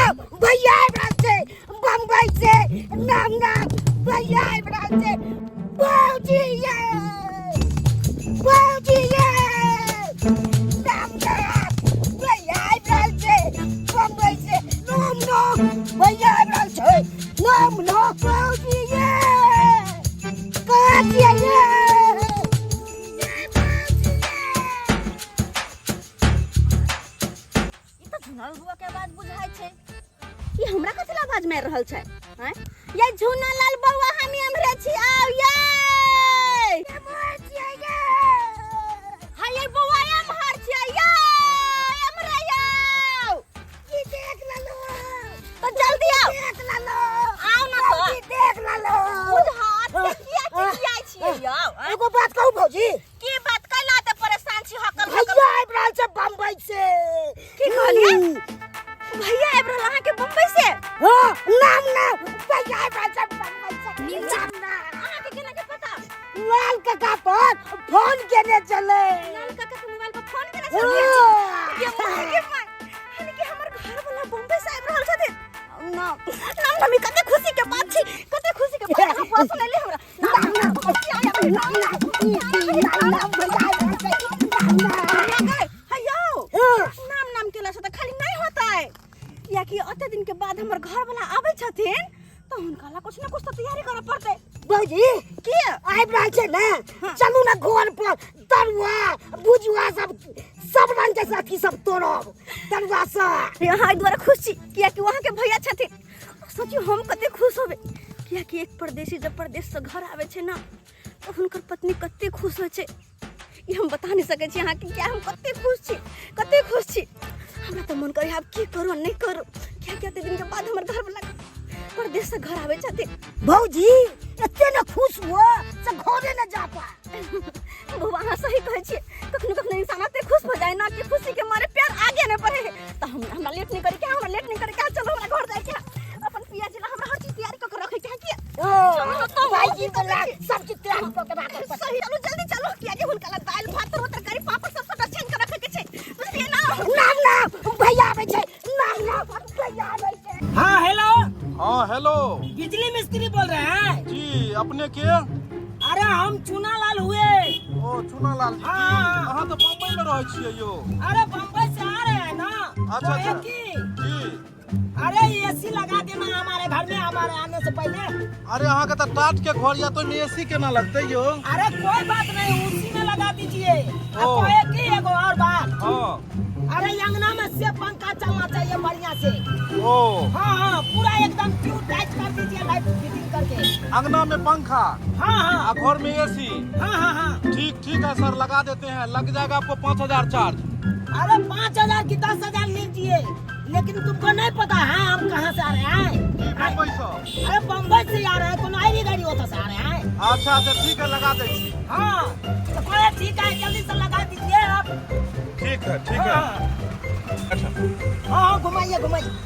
भैया से बम्बई से नाम भैया से बाबूजी नाम भैया से बम्बई से नाम भैया से नाम बाबूजी हमरा कथि ला आवाज मार रहल छै हैं ये झूना लाल बउआ हम हमरे छी आउ ये हाय ये बउआ हम हार छी ये हमरे आउ की देख लो तो जल्दी आओ देख लो आओ ना तो देख लो बुझात किया छी आओ एगो बात कहू भौजी की बात कैला त परेशान छी हकल भैया इब्राहिम से बम्बई से की कहलिए भैया इब्राहिम अहाँ के बम्बई से हां नाम भैया इब्राहिम से बम्बई से अहाँ के केना के पता लाल काका पर फोन केने चले लाल काका के मोबाइल पर फोन केने चले के मार यानी कि हमर घर वाला बम्बई से आबि रहल छथिन नाम मम्मी कते खुशी के बात छी कते खुशी के बात हम पास ले हमरा नाम केला से त खाली नहीं होता है किया कि अते दिन के बाद हमर घर वाला आबै छथिन तो हुनका ला कुछ ना कुछ तो तैयारी करे पड़ते भौजी की आइ रहल छै ना चलू ना घर पर तरुआ भुजुआ सब रंग के साथी सब तोड़ब तरुआ से यहाँ द्वारा खुश छी किया कि वहां के भैया छथिन सोचियो हम कते खुश होबे किया कि एक परदेसी जब परदेश से घर आवे छै ना तो हुनकर पत्नी कते खुश होय छै ये हम बता नहीं सके छी यहाँ के क्या हम कते खुश छी हमरा तो मन करे अब की करो नहीं करो क्या क्या दिन के बाद हमर घर वाला परदेश से घर आवे छथिन भौजी एते न खुश हुआ से घरे न जा पा बउआ अहाँ सही कहै छी कखनो इंसान एते खुश हो जाए ना कि खुशी के मारे प्यार आगे न बढ़े त हमरा लेट नहीं करे क्या चलो हमरा घर जाए के अपन पिया जिला हमरा हर चीज तैयारी क के रखे क्या चलो तो भाईजी को ला सब चीज तैयार क के रखे सही चलो जल्दी चलो किया कि हुनका ला दाल भात तरकारी पापड़ सब छान के रखे के छै बुझलिए ना नाम भैया आबै छै नाम भैया आबै छै हाँ हेलो हाँ हेलो बिजली मिस्त्री बोल रहे हैं जी अपने के अरे हम चुनालाल हुए ओ चुनालाल जी हाँ। अहाँ तो बम्बई में रहे छियै यो अरे बम्बई से आ रहे हैं ना अच्छा कहे अच्छा कि जी अरे एसी लगा देना हमारे घर में हमारे आने से पहले अरे अहाँ के तो टाट के घर या तो एसी केना लगते यो अरे कोई बात नहीं उसी में लगा दीजिए ओ। कहे कि एगो और बात हाँ अरे अंगना में से पंखा चलना चाहिए बढ़िया से ओ हाँ पूरा एकदम ट्यूब टाइट कर दीजिए लाइट फिटिंग करके अंगना में पंखा हाँ घर में एसी हाँ ठीक है सर लगा देते हैं लग जाएगा आपको 5000 चार्ज अरे 5000 की 10,000 लीजिए लेकिन तुमको नहीं पता है हम कहाँ से आ रहे हैं बम्बई से अरे बम्बई से आ रहे हैं कौन आई गाड़ी होता से आ रहे हैं अच्छा ठीक है लगा देंगे हाँ तो कोई ठीक है जल्दी से लगा दीजिए आप ठीक है अच्छा हाँ घुमाइए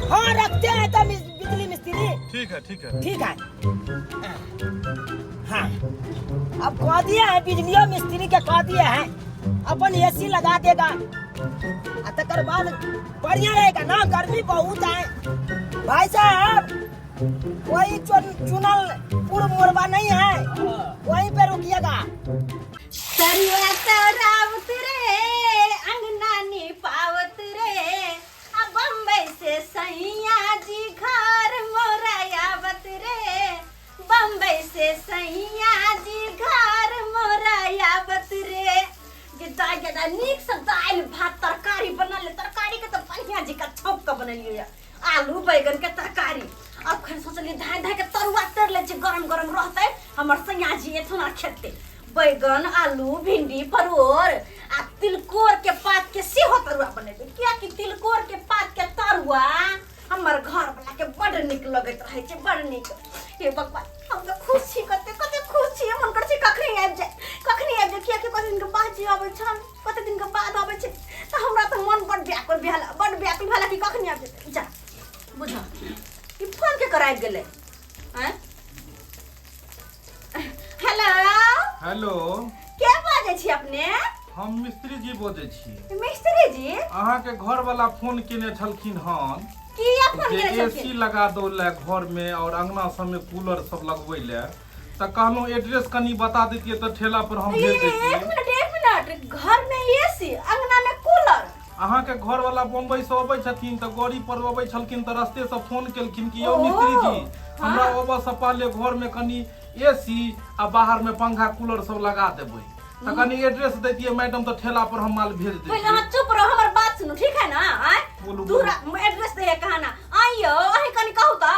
हाँ रखते हैं तो बिजली मिस्त्री ठीक है ठीक है हाँ अब कह दिए हैं बिजलियों मिस्त्री के कह दिए हैं अपन एसी लगा देगा तकर बाद बढ़िया रहेगा ना गर्मी बहुत है भाई साहब कोई चुनल पूर्व मोरबा नहीं है वहीं पे रुकिएगा सरिया तोरावत रे अंगना पावत रे अब बम्बई से सैया जी घर मोरा आवत रे बम्बई से सैया जी घर मोरा आवत रे गदा नीक से दाल भात तरकारी बनल तरकारी के तो बढ़िया जी का छौंक के बनलिए आलू बैगन के तरकारी अब खन सोचलिए धाय के तरुआ तर ले जे गरम रहते हमर सैया जी एथुना खेते बैगन आलू भिंडी परोर आ तिलकोर के पात के सेहो तरुआ बनेबे किया कि तिलकोर के पात के तरुआ हमर घर वाला के बड़ निक लगत रहे छै बड़ निक हे भगवान हम तो खुश छी कते खुश छी मन कर छी कखनी आबि जाय किया कि कते दिन के बाद जे आबै छन कते दिन के बाद आबै छै त हमरा त मन बड़ व्याकुल भेला कि कखनी आबि जाय जा बुझा ई फोन के कराय गेले हैं हेलो के बाजै छी अपने हम मिस्त्री जी बोलै छी मिस्त्री जी अहाँ के घर वाला फोन केने छलखिन हन किया फोन जे करे एसी लगा दो ले घर में और अंगना सब में कूलर सब लगवे ले तो कहलो एड्रेस कनी बता देतिए तो ठेला पर हम भेज देतिए। एक मिनट घर में एसी अंगना में कूलर। अहाँ के घर वाला बम्बई से अबै छथिन तो गाड़ी पर अबै छलखिन तो रास्ते से फोन केलखिन कि यौ मिस्त्री जी हमरा अबै से पहले घर में कनी एसी आ बाहर में पंखा कूलर सब लगा देबै तो कनी एड्रेस देतिए मैडम तो ठेला पर हम माल भेज देतिए। पहले हां चुप रहो हमर बात सुनो ठीक है ना। आय बोलो, दूर एड्रेस दे कहा ना आइयो अहे कनी कहू तो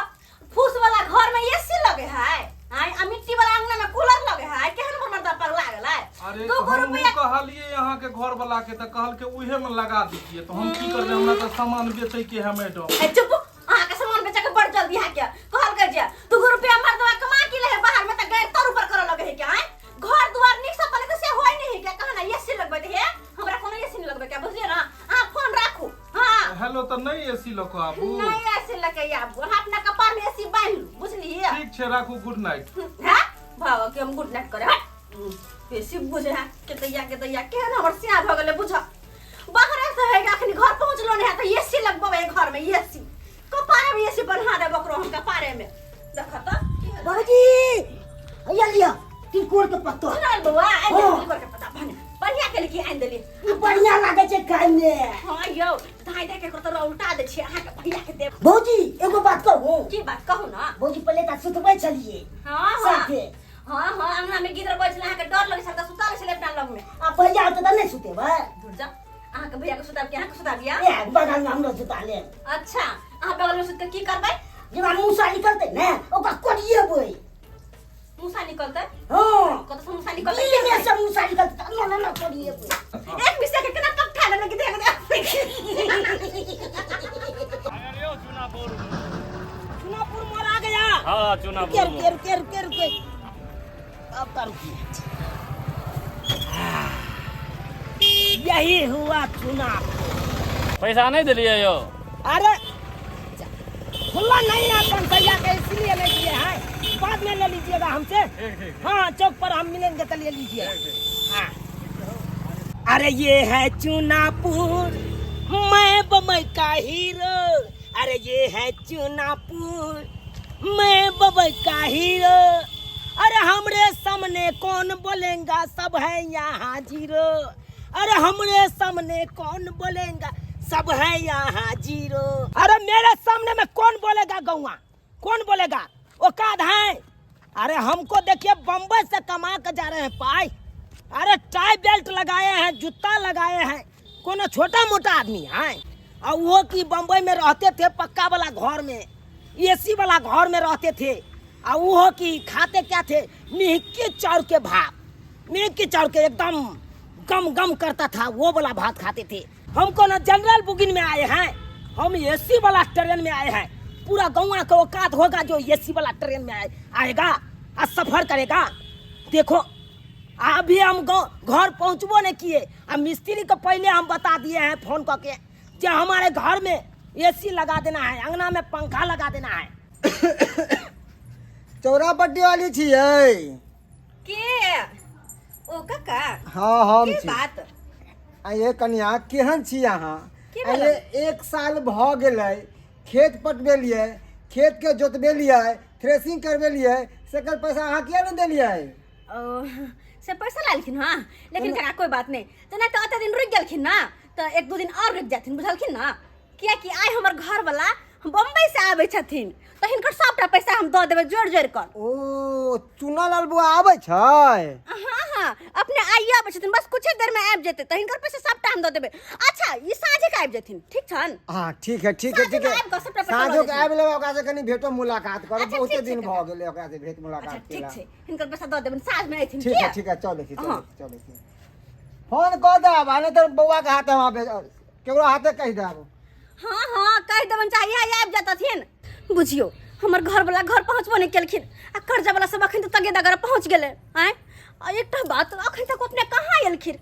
फूस वाला घर में एसी लगे है आय आ मिट्टी वाला अंगना में कूलर लगे है केहन पर मर्दा पगला गेल है। अरे 2 हम कहलिए यहाँ के घर वाला के तो कहल के उहे में लगा दीजिए तो हम की करबे हमरा तो सामान बेचे के है मैडम। ए चुप अहा के सामान बेचे के बड़ जल्दी है क्या कहल के जे 2 रुपया मर्दवा कमा के ले बाहर में त गैर तर ऊपर कर लगे है क्या। आय घर दुआर निक से पले से होय नहीं क्या कहना एसी लगबे दे हमरा कोनो एसी नहीं लगबे क्या बुझिए ना। हां फोन राखू। हां हेलो तो नहीं एसी लको आबू नहीं एसी लगे आबू अपना कपार में एसी बांध बुझली। ठीक छे राखू गुड नाइट। हां भाव के हम गुड नाइट करे एसी बुझे है के दैया के हमर सिया भ गेले बुझ बाहर से है अखनी घर पहुंचलो नहीं है तो एसी लगबे घर में एसी कपारे में एसी बना दे बकरो हम कपारे में देखा तो बाबूजी भैया लिया तिलकोर के पत्ता सुनाल बुआ आ तिलकोर के पत्ता भने बढ़िया के लिए आन देली ई बढ़िया लागे छे खाय में। हां यो धाय दे के तो उल्टा दे छी अहा के भैया के दे। बाबूजी एगो बात कहूं। की बात कहू ना बाबूजी पहले का सुतबै चलिए हां साथे। हां अंगना में गिदर बैठले अहा के डर लगे सकता सुता ले लेफ्ट लग में आ भैया तो नहीं सुतेबै दूर जा अहा के भैया के सुता के अहा के सुता दिया ए बगल में हमरो सुता ले। अच्छा अहा बगल में सुत के की करबै जेना मूसा निकलते ने ओका कोड़िएबै। मूसा निकलते हां कत से मूसा निकलते दिल में से मूसा निकलते ना कोड़िएबै। एक मिसे के केना कब खा लेने के देख अरे ओ चुनापुर चुनापुर मोर आ गया। हाँ चुनापुर के अब कर यही हुआ चुनाव। पैसा नहीं दिलिए यो। अरे खुला नहीं है पंचैया के इसलिए नहीं दिए हैं बाद में ले लीजिएगा हमसे। हाँ चौक पर हम मिलेंगे तो ले लीजिए। हाँ अरे ये है चुनापुर मैं बम्बई का हीरो। अरे ये है चुनापुर मैं बम्बई का हीरो। अरे हमरे सामने कौन बोलेगा सब है यहाँ जीरो। अरे हमरे सामने कौन बोलेगा सब है यहाँ जीरो। अरे मेरे सामने में कौन बोलेगा गौवा कौन बोलेगा औकात है। अरे हमको देखिए बम्बई से कमा के जा रहे हैं पाई। अरे टाई बेल्ट लगाए हैं जूता लगाए हैं कोनो छोटा मोटा आदमी है। और वो कि बम्बई में रहते थे पक्का वाला घर में एसी वाला घर में रहते थे। और वो कि खाते क्या थे निहक्की चाउर के भात निहक्की चाउर के एकदम गम गम करता था वो वाला भात खाते थे। हमको ना जनरल बुकिंग में आए हैं हम एसी वाला ट्रेन में आए हैं। पूरा गौवा का औकात होगा जो एसी वाला ट्रेन में आएगा और सफर करेगा। देखो अभी हम घर पहुंचबो नहीं किए अब मिस्त्री को पहले हम बता दिए हैं फोन करके जो हमारे घर में एसी लगा देना है अंगना में पंखा लगा देना है। चौरापट्टी वाली छियै के ओ काका हाँ हम के छी। बात ये कन्या केहन छी अहाँ की ये भेलै? 1 साल भ गेलै खेत पटबेलियै खेत के जोतबेलियै थ्रेसिंग करबेलियै सेकर पैसा अहाँ किया नहीं देलियै। ओ से पैसा लालखिन हां लेकिन काका कोई बात नहीं तो ना तो अते दिन रुक गेलखिन ना तो 1-2 दिन और रुक जाथिन बुझलखिन ना किया कि आइ हमर घर वाला बम्बई से आबै छथिन तो हिनकर सबटा पैसा हम द देबै जोड़ जोड़ कर। ओ चुनालाल बुआ आबै छै। हां अपने आइए आबै छथिन बस कुछ देर में आबि जेतै तो हिनकर पैसा सबटा हम द देबै। अच्छा ई साँझे के आबि जेथिन ठीक छन। हाँ ठीक है साँझो के आबि लेबै ओकरा से कनी भेटो मुलाकात करब अच्छा, बहुते ठीक दिन छै, भ गेलै ओकरा से भेट अच्छा मुलाकात ठीक केला। छै हिनकर पैसा द देबै साँझ में आइथिन ठीक है चल देखी हाँ। फोन कऽ देब आ नहीं तो बौआ के हाथे वहाँ पे केकरो हाथे कहि देब। हाँ कह देवन चाहिए आबि जातथिन बुझियो हमर घर वाला घर पहुंचबो नहीं केलखिन आ कर्जा वाला सब अखन तक तगे पहुंच गेले। आय आ एकटा बात अखन तक अपने कहाँ एलखिन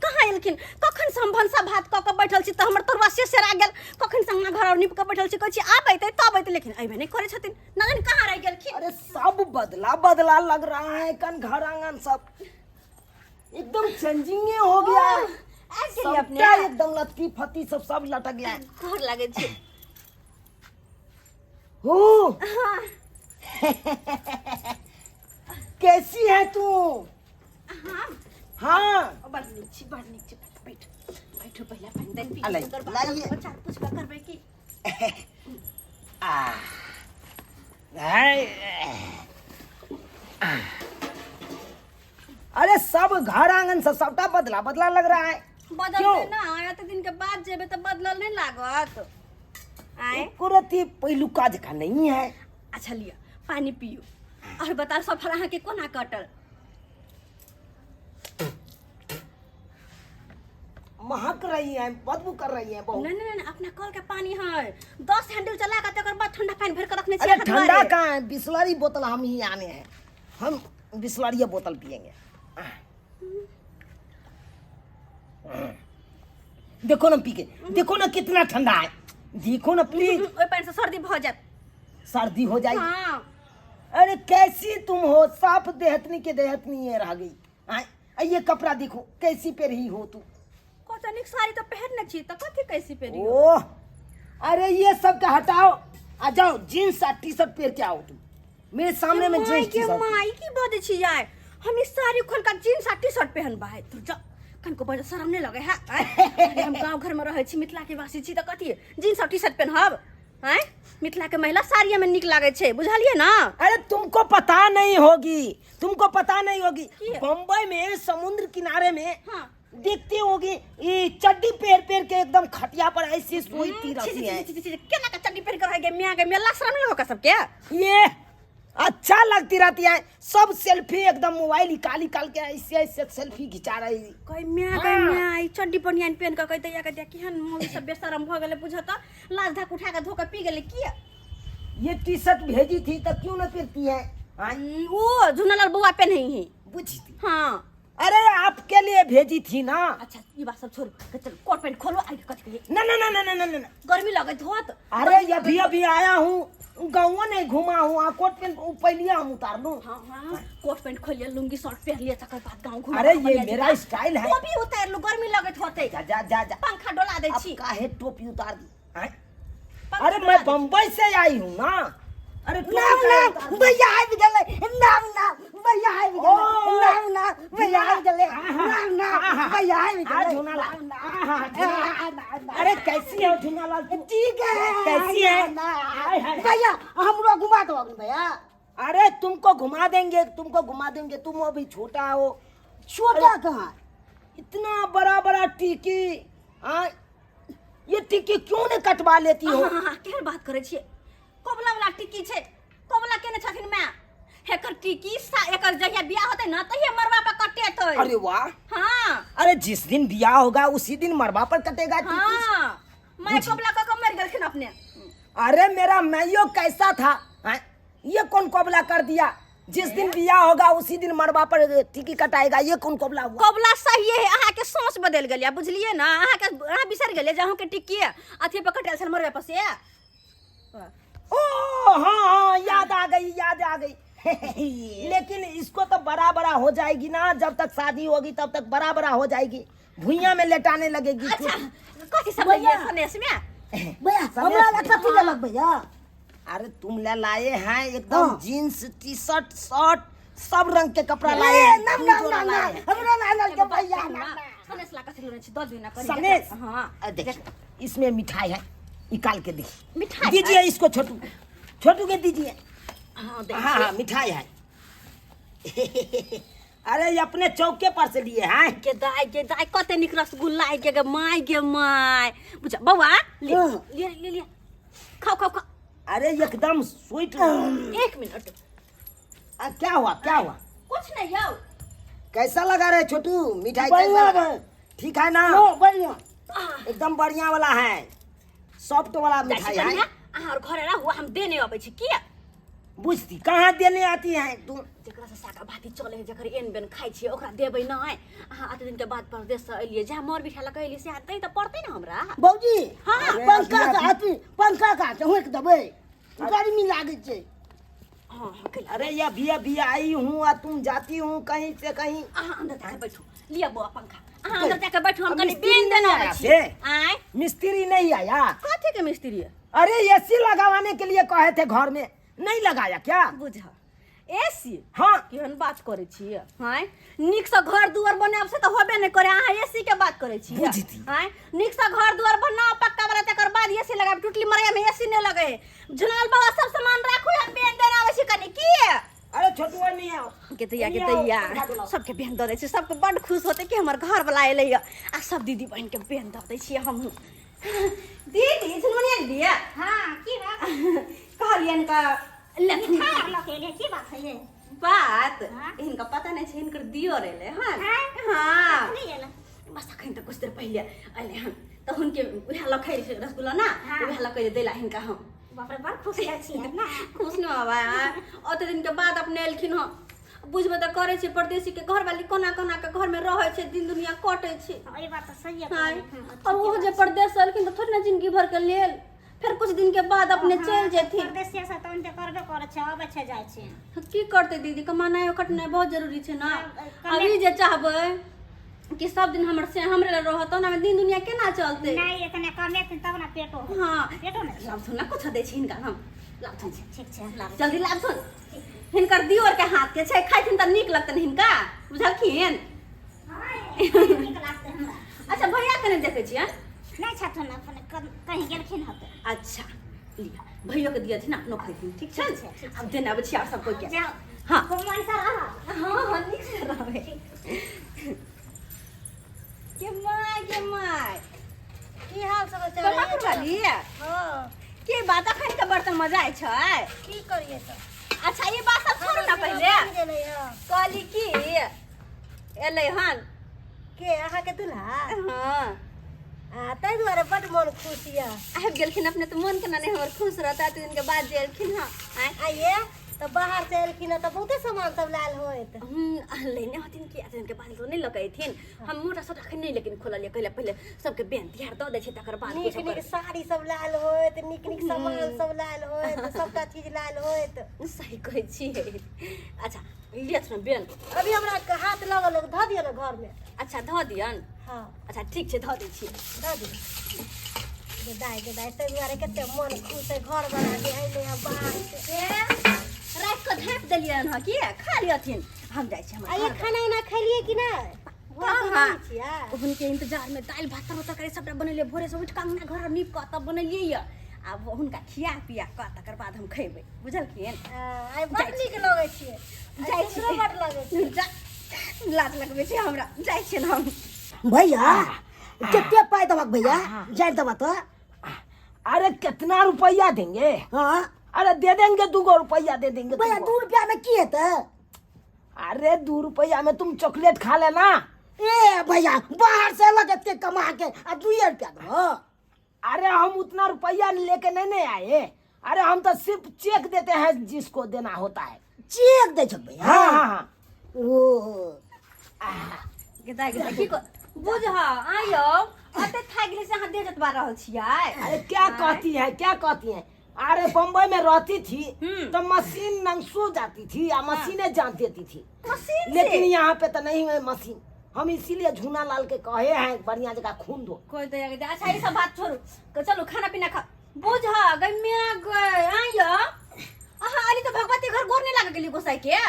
कखन से हम भनसा भात कऽ के बैठल छी त हमर तोरवा से सेरा गेल कखन से अंगना घर और नीप के बैठल छी कहै छी आबै तब अइते लेकिन अइबे नहीं करे छथिन ना जाने कहाँ रह गेलखिन। अरे सब बदला लग रहा है कन घर आंगन सब एकदम चेंजिंग हो गया है। ऐसे ही अपने सबटा एकदम लटकी फती सब लटक गया है। घर लागे छी हो हाँ कैसी है तू? हाँ हाँ बड़ नीचे बैठो बैठो पहले पानी देन पी अलै, कर लाइए। बच्चा कुछ का करबे की अरे सब घर आंगन से सबटा बदला बदला लग रहा है। बदल क्यों? ना आया तो दिन के बाद जेबे तो बदलल नहीं लागत आए कुरती पहिलुका जका नहीं है। अच्छा लिया पानी पियो और बता सफर अहाँ के कोना कटल महक रही है, बदबू कर रही है बहुत। नहीं अपना कल के पानी है 10 हैंडल चला के तकर बाद ठंडा पानी भर के रखने अरे ठंडा कहाँ है, बिस्लरी बोतल हम ही आने हैं, हम बिस्लरी बोतल पियेंगे। देखो ना पी के, देखो ना कितना ठंडा है, देखो ना प्लीज। ओए पानी से सर्दी भ जात सर्दी हो जाएगी। हां अरे कैसी तुम हो, साफ देहतनी के देहतनी ये रह गई। आय, ये कपड़ा देखो कैसी पे रही हो तू। कोतनिक साड़ी तो पहन न छी त कथि कैसी पहनी हो ओह अरे ये सब का हटाओ, आ जाओ जींस और टी शर्ट पहन के आओ तुम मेरे सामने में। जींस टी शर्ट माई की बद छी जाए हम इस साड़ी खोल का जींस और टी शर्ट पहन बाय तू जा कनको बजे शर्म नहीं लगे है अरे हम गांव घर में रहे छी मिथिला के वासी छी त कथि जींस और टी शर्ट पहनब हैं मिथिला के महिला साड़िया में निक लागे छे बुझलिए ना। अरे तुमको पता नहीं होगी, तुमको पता नहीं होगी। की? बम्बई में समुद्र किनारे में हां देखती होगी ये चड्डी पैर के एकदम खटिया पर ऐसी सोईती रहती है। केना का चड्डी पहन कर रह गए मियां के मेला शर्म नहीं होगा सब क्या ये अच्छा लगती रहती है, सब सेल्फी एकदम मोबाइल निकाल के ऐसे ऐसे सेल्फी खिंचा रही। कोई मियां ई चड्डी पनियान पहन के कहते या कहते केहन मोगी सब बेशरम भ गेले बुझत लाज धक उठा के धोके पी गेले किया ये टी शर्ट भेजी थी तो क्यों न पहनती है? ओ झुनलाल बुआ पहने ही बुझी थी। हां अरे आपके लिए भेजी थी ना। अच्छा ये बात सब छोड़ चल कोट पैंट खोलो आई कथ के ना ना ना ना ना ना ना। गर्मी लगत होत अरे अभी आया हूँ, गाँव नहीं घुमा हूँ, कोट पैंट पहले हम उतार लूं। हां कोट पैंट खोल लिया लुंगी शर्ट पहन लिया तकर बाद गांव घुमा। अरे ये मेरा स्टाइल है। टोपी उतार लो गर्मी लगत होते जा जा जा जा, पंखा डोला दे अब छी काहे टोपी उतार दी? हैं? पंखा अरे डोला मैं दे। बम्बई से आई हूँ ना। अरे टोपी नाम काहे ना उतार दी? भैया आ भी गले, नाम ना भैया आ भी ओ, गले, नाम ना भैया आ भी गले, नाम ना भैया आ भी आ गले। झूनालाल, अरे कैसी है झूनालाल तू? ठीक है कैसी है? हाय, हाय। भैया हमरो घुमा दो भैया। अरे तुमको घुमा देंगे, तुम अभी छोटा हो। छोटा कहाँ? इतना बड़ा टिकी, हाँ ये टिकी क्यों नहीं कटवा लेती हो? केहन बात करे छिए कोबला वाला टिकी छे कोबला केने छथिन मैं हेकर टिकी सा एकर जहिया बियाह होते ना तहिया मरवा पे कटे थई। अरे वाह, हां अरे जिस दिन ब्याह होगा उसी दिन मरवा पर कटेगा टिकी। हां मैं कोबला का मर गेलखिन अपने। अरे मेरा मैयो कैसा था, हाँ? ये कौन कोबला कर दिया? जिस दिन ब्याह होगा उसी दिन मरवा पर टिकी कटाएगा, ये कौन कोबला हुआ? कोबला सही है अहाँ के सोच बदल गेलिया बुझलिए ना अहाँ के अहाँ बिसर गेलिए जहाँ के टिकी अथी पे कटेल छल मरवे पर से। ओ हाँ याद आ गई लेकिन इसको तो बड़ा हो जाएगी ना, जब तक शादी होगी तब तक बड़ा हो जाएगी, भुइयां में लेटाने लगेगी। अच्छा कथि सब ये सनेस में भैया हमरा ला कथी लेलक भैया? अरे तुम ले लाए हैं एकदम जीन्स टी शर्ट शर्ट सब रंग के कपड़ा लाए ए, हैं। नाम तुम ना जो ना ना लाए हैं। हमरा ला लेलक भैया ना। सनेस ला कथि लेने छी 10 दिन ना करी। सनेस? हां देख इसमें मिठाई है, निकाल के देखिए। मिठाई दीजिए इसको, छोटू के दीजिए। हां हाँ मिठाई है। अरे ये अपने चौके पर से लिए हैं। के दाई कते निक रसगुल्ला है के माय बुझा बौआ ले खाओ अरे एकदम स्वीट। 1 मिनट क्या हुआ कुछ नहीं यो कैसा लगा रहे छोटू? मिठाई बढ़िया कैसा लगा? है। ठीक है ना? नो बढ़िया। एकदम बढ़िया वाला है, सॉफ्ट वाला मिठाई है। और घरे रह हुआ हम देने आबै छी किया बुझती कहाँ देने आती है तू? जेकरा से साका भाती चले है जकर एन बेन खाइ छी ओकरा देबै न अहाँ आते दिन के बाद परदेश से एलिए जहाँ मोर बिठाला कहली से आते त पड़ते न हमरा। बौजी हाँ, पंखा का हाथी पंखा का हुक दबे गर्मी लागे छे। हां अरे ये भी आई हूँ और तुम जाती हूँ कहीं से कहीं। अहाँ अंदर जाके बैठो लिया बुआ पंखा अहाँ अंदर जाके बैठो हम अब कनी मिस्त्री बीन नहीं देना आया आबै छी। से? आय मिस्त्री नहीं आया? कथि के मिस्त्री है अरे एसी लगवाने के लिए कहे थे घर में, नहीं लगाया क्या? बुझ एसी हाँ केहन बात करे छियै? हां नीक से घर दुआर बनाब से त होबे नहीं करे, अहाँ एसी के बात करे छियै? बुझती। हां नीक से घर दुआर बनाओ पक्का वाला, तकर बाद एसी लगाब। टुटली मरैया में एसी नहीं लगे। झुनाल बाबा सब सामान राखू, हम बेन देना आवे छी कनी की। अरे छोटुआ नहीं आओ के तैया सबके बेन द दै छी, सबके बड़ खुश होते कि हमर घर वाला एलै आ सब दीदी बहन के बेन द दै छी हम। दीदी झुनमुनिया दीदी हां की बात कहलियन का मिठा लखेले की बात है ये? बात इनका पता नहीं है, इनकर दियो रेले हां हां नहीं है ना बस अखन तक कुछ देर पहले अले हम त हुनके उहे लखै रसगुल्ला ना उहे लखै देला हिनका हम। बाप रे बड़ खुश छी ना। खुश न बाबा ओते दिन के बाद अपने एलखिन ह। बुझबे त करे छी परदेसी के घर वाली कोना कोना के घर में रहै छै, दिन दुनिया कटै छै। ई बात त सही है। और वो जे परदेस एलखिन त थोड़ी ना जिंदगी भर के लेल, फिर कुछ दिन के बाद अपने चल जेथिन। परदेसिया से त उनते करबे करे छै, आबै छै जाय छै। की करते दीदी, कमानाय कटनाय बहुत जरूरी छै ना। अभी जे चाहबै कि सब दिन हमर से हमरे ल रहत ना, दिन दुनिया केना चलते? नहीं एकने कमेथिन तब ना पेटो। हां पेटो में लाभ सुन ना कुछ दै छी हिनका हम। लाभ सुन ठीक छै लाभ जल्दी लाभ सुन। हिनकर दियोर के हाथ के छै, खाइथिन त नीक लगतन हिनका, बुझलखिन? हां नीक लागते हमरा। अच्छा भैया कने देखै छियै? नहीं छथुन अपन कहीं गेलखिन हते। अच्छा लिया भैया के दिया थी ना अपनो खैथिन, ठीक छै? अब देना अब छिया सब कोई के। जाओ हां घुमन सा रहा। हां नीक से रहबै। के माय की हाल समाचार बड़ा है? वाली हां के बात अखन के बर्तन मजाए छै। की करिए त? अच्छा ये बात सब छोड़ ना पहले। गेलै हां कहली की एलै हन के अहाँ के दुल्हा? हां ताहि दुआरे बड मन खुश यऽ। आबि गेलखिन अपने तो मन केना नहीं हमर खुश रहता, तीन दिन के बाद जे एलखिन हां आइए तो बाहर से एलखिन तो बहुते सामान सब लाल होत। लेने हथिन कि दिन के बाद तो नहीं लगैथिन। हम मोटा सोटा अखन नहीं लेकिन खोललिए, कहले पहले सबके बेन तिहार द दै छै, तकर बाद नीक नीक साड़ी सब लाल होत, नीक नीक सामान सब लाल होत, सबटा चीज लाल होत। सही कहै छी। अच्छा लिया छ बेन, अभी हमरा के हाथ लगल ध दियो ना घर में। अच्छा ध दियन। हां अच्छा ठीक छै ध दै छी। द दियो दाई ताहि दुआरे कते मन खुश है, घर बना के अइले हैं बाहर से। रात को ढाप देलियन ह कि खा लियथिन, हम जाय छी। हम आइए खाना उना खैलिए कि ना? हां उनके इंतजार में दाल भात तरकारी सबटा बनेलिए, भोरे से उठ के अंगना घर नीप के तब बनेलिए य। अब हुनका खिया पिया के तकर बाद हम खैबै, बुझलखिन? आइ बड़ नीक लगै छियै, जाय छी बड़ लगै छै। लाज लगबै छै हमरा, जाय छी हम। भैया कितने पाए दबा भैया जाए दबा तो? अरे कितना रुपया देंगे? हाँ अरे दे देंगे 2 रुपया दे देंगे भैया। 2 रुपया में की है? अरे 2 रुपया में तुम चॉकलेट खा लेना। ए भैया बाहर से लगते कमा के 2 रुपया दो। अरे हम उतना रुपया लेके नहीं आए, अरे हम तो सिर्फ चेक देते हैं जिसको देना होता है। चेक दे भैया? हाँ हाँ हाँ। ओ गेदा की को बुझ आयो अते थाक गेले से हां दे जतबा रहल छियै। अरे क्या कहती है? अरे बम्बई में रहती थी तो मशीन नंगसू जाती थी या मशीनें जान देती थी, मशीन लेकिन यहाँ पे तो नहीं है मशीन। हम इसीलिए झूना लाल के कहे हैं बढ़िया जगह खून दो। कोई तो ये अच्छा ये सब बात छोड़ो, चलो खाना पीना खा। बुझ गमिया गए आयो आहा अली तो भगवती घर गोर नहीं लागे गेली गोसाई के।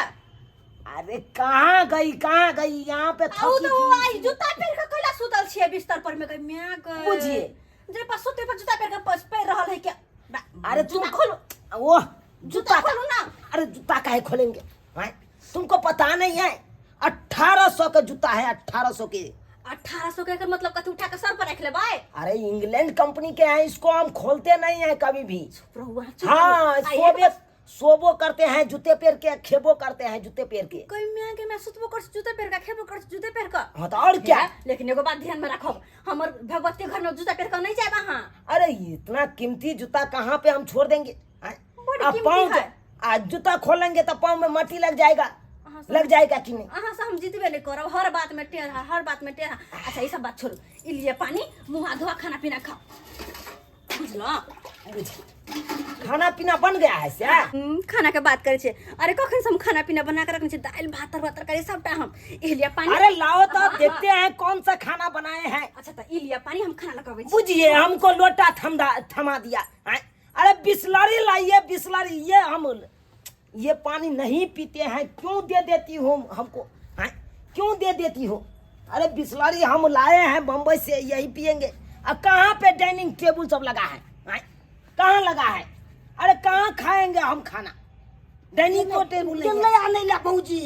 अरे कहाँ गई यहाँ पे थकी तो थी। आई जूता पहन के कैला सुतल छियै बिस्तर पर में गमिया गए। बुझिए जे पर सुते पर जूता पहन के पैर रहल है क्या? अरे जूता खोलो, वो जूता खोलो ना। अरे जूता काहे खोलेंगे? तुमको पता नहीं है 1800 का जूता है, 1800 के। 1800 के मतलब कथि उठा के सर पर रख ले भाई? अरे इंग्लैंड कंपनी के हैं, इसको हम खोलते नहीं है कभी भी। चुप हाँ सोबो करते हैं जूते पैर के, खेबो करते हैं जूते पैर के। कोई मैं के मैं सुतबो कर जूते पैर का, खेबो कर जूते पैर का। हाँ तो और क्या? लेकिन एगो बात ध्यान में रखो, हमर भगवती घर में जूता पैर का नहीं जाए वहां। अरे इतना कीमती जूता कहाँ पे हम छोड़ देंगे? कीमती पाँव है। आज जूता खोलेंगे तो पाँव में मट्टी लग जाएगा कि नहीं? अहाँ से हम जीतबे नहीं करब, हर बात में टेढ़ा। अच्छा ये सब बात छोड़ो, ई लिए पानी मुंह धोआ, खाना पीना खाओ, बुझलो? खाना पीना बन गया है क्या? खाना के बात करे छे। अरे कखन से हम खाना पीना बना के रखने छे, दाल भात तरकारी सबटा हम ई लिए पानी। अरे लाओ तो देखते हैं कौन सा खाना बनाए हैं। अच्छा तो ई लिए पानी हम खाना लगावे छी। बुझिए हमको लोटा थमा दिया है, अरे बिस्लरी लाइए बिस्लरी, ये पानी नहीं पीते हैं, क्यों दे देती हो हमको, हैं? क्यों दे देती हो? अरे बिस्लरी हम लाए हैं बम्बई से, यही पियेंगे। अब कहाँ पे डाइनिंग टेबल सब लगा है, हैं? कहाँ लगा है? अरे कहाँ खाएंगे हम खाना? डाइनिंग को टेबल नहीं है। आने ला भौजी।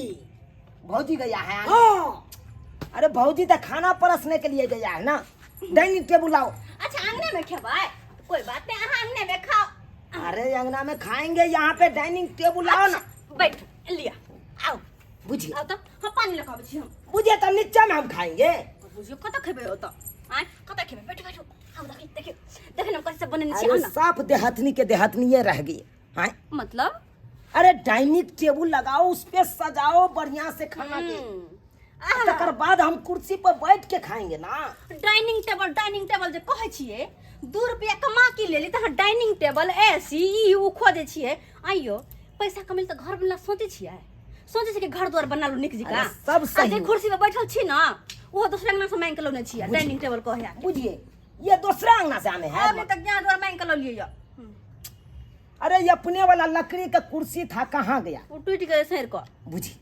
भौजी गया है? हाँ अरे भौजी तो खाना परसने के लिए गया है ना, डाइनिंग टेबल लाओ। अच्छा अंगने में खेबाय, कोई बात नहीं, अहाँ अंगने में खाओ। अरे अंगना में खाएंगे, यहाँ पे डाइनिंग टेबल लाओ ना। बैठ लिया, आओ बुझिए आओ तो हम पानी लेके आबै छी हम। बुझिए तो नीचे में हम खाएंगे। बुझियो कत खेबै हो त, आय कत खेबै, बैठो बैठो, आओ देखियो देखियो हम कैसे बनेने छी अरे ना। साफ देहतनी के देहतनी रह गई है। मतलब अरे डाइनिंग टेबल लगाओ, उस पे सजाओ बढ़िया से खाना के, तकर बाद हम कुर्सी पर बैठ के खाएंगे ना। डाइनिंग टेबल जे कहै छियै 2 रुपया कमा के लेली त डाइनिंग टेबल एसी ई उ खोजे छियै। आइयो पैसा कमेल त घर बनला सोचे छियै, सोचे छियै कि घर द्वार बनालू निक जिका। अरे सब सही। जे कुर्सी पे बैठल छी ना वो दूसरे अंगना से मांग के लौने छियै, डाइनिंग टेबल कहै। बुझिए ये दूसरा अंगना से आने हैं। अभी तक यहाँ द्वार मांग के लौ लियो। अरे ये अपने वाला लकड़ी का कुर्सी था, कहाँ गया? वो टूट गए सर को। बुझिए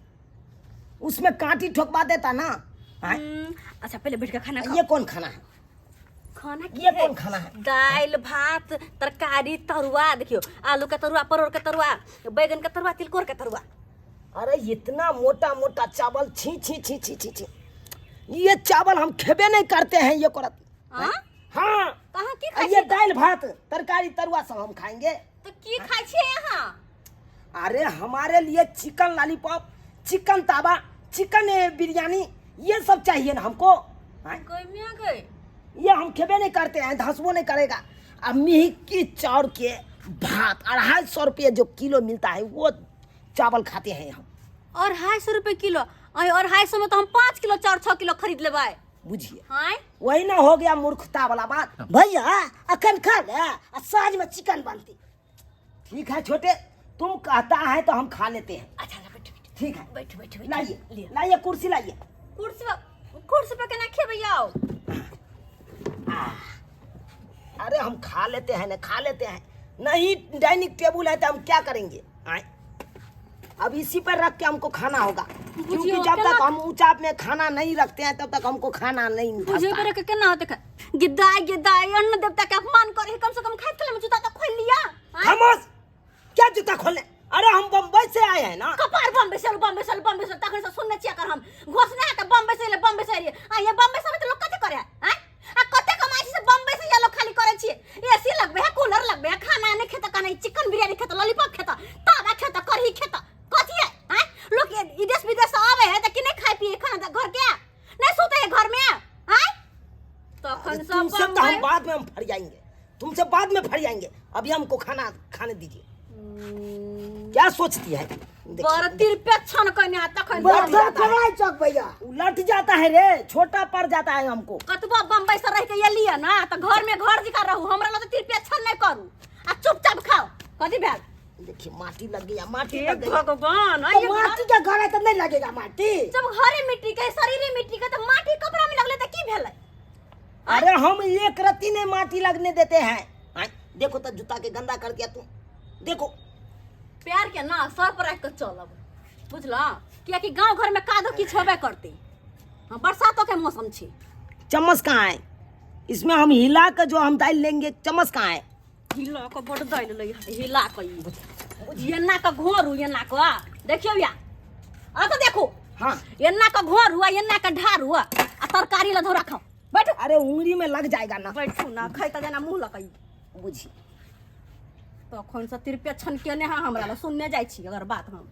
उसमें कांटी ठोकवा देता ना। अच्छा पहले बैठ के खाना खाओ। ये कौन खाना है? खाना की ये है? कौन खाना है? दाल भात तरकारी तरुआ, देखियो आलू का तरुआ, परोर का तरुआ, बैगन का तरुआ, तिलकोर का तरुआ। अरे इतना मोटा मोटा चावल, छी छी छी छी छी छी, ये चावल हम खेबे नहीं करते हैं। ये करत हाँ? हाँ, कहाँ की और खाई ये छी? दाल भात तरकारी तरुआ सब हम खाएंगे। तो की खाई छी यहाँ? अरे हमारे लिए चिकन लॉलीपॉप, चिकन तावा, चिकन बिरयानी, ये सब चाहिए ना हमको। हाँ? कोई मियाँ गए? ये हम खेबे नहीं करते हैं, धसबो नहीं करेगा। अब मिही चाउर के भात 250 रुपये जो किलो मिलता है, वो चावल खाते हैं हम। और 250 रुपए किलो, और 250 में तो हम 5 किलो 4-6 किलो खरीद लेबै। बुझिए हाँ वही ना हो गया मूर्खता वाला बात। भैया अखन खा ले, साँझ में चिकन बनती। ठीक है छोटे, तुम कहता है तो हम खा लेते हैं। अच्छा बैठो बैठो ठीक है बैठो बैठो लाइए लिया लाइए कुर्सी लाइए। कुर्सी पे केना खेबै आओ? अरे हम खा लेते हैं ना, खा लेते हैं। नहीं डाइनिंग टेबल है तो हम क्या करेंगे? आए अब इसी पर रख के हमको खाना होगा, क्योंकि जब तक हम ऊंचा में खाना नहीं रखते हैं तब तक हमको खाना नहीं बुझे पचता है। पर केना होते गिद्दाई गिद्दाई अन्न देवता के अपमान करे, कम से कम खाए के में जूता तो खोल लिया। खामोश, क्या जूता खोले? अरे हम बम्बई से आए हैं ना। कपार बम्बे से तखन से सुनने छिया कर हम घोषणा है त बम्बे से आ ये बम्बे से तो लोग कते करे हैं? आ कते कमाई से बम्बे से ये लोग खाली करे छिए। एसी लगबे है, कूलर लगबे है, खाना नहीं खेता, कने चिकन बिरयानी खाता, लॉलीपॉप खाता, तावा खाता, कढ़ी खाता, कथी है? हैं लोग ये देश विदेश से आवे है त कि नहीं खाए पिए खाना घर के नहीं सोते है घर में? हैं तखन सब तुमसे तो हम बाद में हम फरियाएंगे, तुमसे बाद में फरियाएंगे। अभी हमको खाना खाने दीजिए। क्या सोचती है? बरतिर पे छन कन्या तखन बरतर खड़ाई चौक भैया उलट जाता है रे, छोटा पड़ जाता है हमको। कतबा बम्बई से रह के ये लिया ना तो घर में घर जिका रहू, हमरा ला तो तिरपिया छन नहीं करू आ चुपचाप खाओ। कथी भेल? देखिए माटी लग गया, माटी हे लग गई। भगवान तो माटी का घर है तो नहीं लगेगा माटी। जब घरे मिट्टी के शरीर मिट्टी के तो माटी कपड़ा में लगले तो की भेलै? अरे हम एक रत्ती ने माटी लगने देते हैं। आय, देखो तो जूता के गंदा कर दिया तू, देखो। प्यार के ना सर पर रख के चलब, बुझला? कियाकि गांव घर में कादो की छबे करती। हां बरसातों के मौसम छी। चम्मच कहाँ है? इसमें हम हिला के जो हम दाल लेंगे, चम्मच कहाँ है? हिला के बड़ दाइल लई हिला के येना का घोरू येना का देखियो या आ तो देखो। हाँ येना का घोर हुआ, येना का ढार हुआ आ तरकारी ला धो रखो। बैठो अरे उंगली में लग जाएगा ना। बैठू ना, खाई त जना मुंह लकई। बुझी तखन से तिरपे छन के ने हमरा ला सुनने जाय छी अगर बात हम